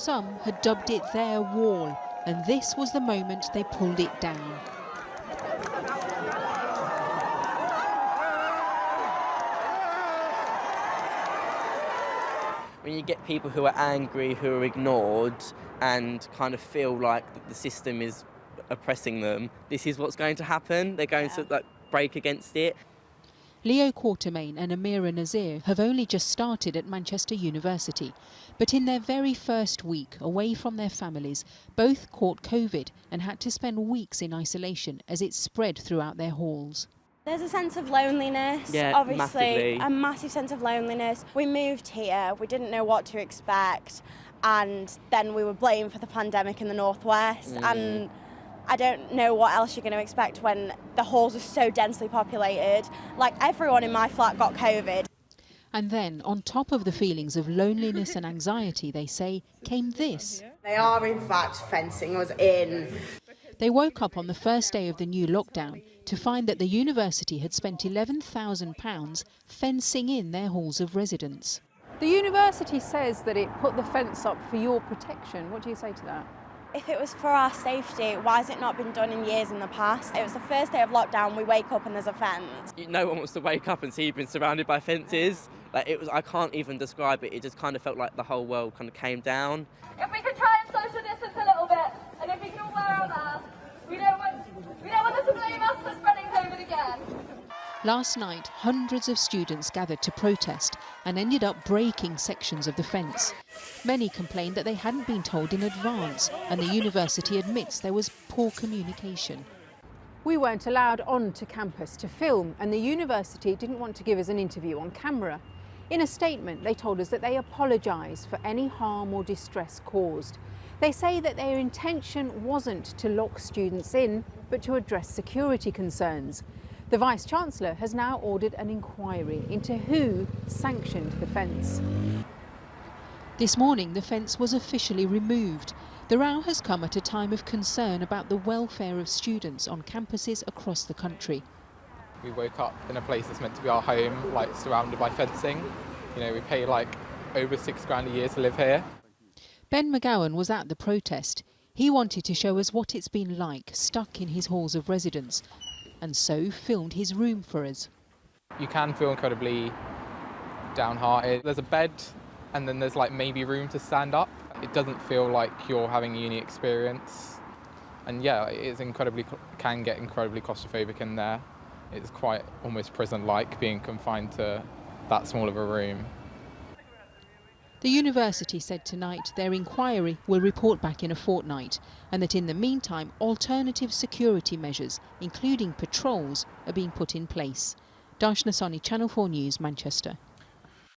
some had dubbed it their wall, and this was the moment they pulled it down. When you get people who are angry, who are ignored, and kind of feel like the system is oppressing them, this is what's going to happen. They're going to break against it. Leo Quartermain and Amira Nazir have only just started at Manchester University, but in their very first week away from their families, both caught COVID and had to spend weeks in isolation as it spread throughout their halls. There's a sense of loneliness, obviously, massively. A massive sense of loneliness. We moved here, we didn't know what to expect, and then we were blamed for the pandemic in the northwest, and I don't know what else you're going to expect when the halls are so densely populated. Like, everyone in my flat got COVID. And then, on top of the feelings of loneliness and anxiety, they say, came this. They are, in fact, fencing us in. They woke up on the first day of the new lockdown to find that the university had spent £11,000 fencing in their halls of residence. The university says that it put the fence up for your protection. What do you say to that? If it was for our safety, why has it not been done in years in the past? It was the first day of lockdown, we wake up and there's a fence. No one wants to wake up and see you've been surrounded by fences. I can't even describe it. It just kind of felt like the whole world kind of came down. If we could try and social distance a little bit, and if we can all wear our masks, we don't want them to blame us for spreading COVID again. Last night, hundreds of students gathered to protest and ended up breaking sections of the fence. Many complained that they hadn't been told in advance, and the university admits there was poor communication. We weren't allowed onto campus to film, and the university didn't want to give us an interview on camera. In a statement, they told us that they apologise for any harm or distress caused. They say that their intention wasn't to lock students in, but to address security concerns. The Vice-Chancellor has now ordered an inquiry into who sanctioned the fence. This morning, the fence was officially removed. The row has come at a time of concern about the welfare of students on campuses across the country. We woke up in a place that's meant to be our home, surrounded by fencing. We pay over £6,000 a year to live here. Ben McGowan was at the protest. He wanted to show us what it's been like stuck in his halls of residence, and so filmed his room for us. You can feel incredibly downhearted. There's a bed and then there's maybe room to stand up. It doesn't feel like you're having a uni experience. And yeah, it can get incredibly claustrophobic in there. It's quite almost prison-like being confined to that small of a room. The university said tonight their inquiry will report back in a fortnight, and that in the meantime alternative security measures, including patrols, are being put in place. Darshna Soni, Channel 4 News, Manchester.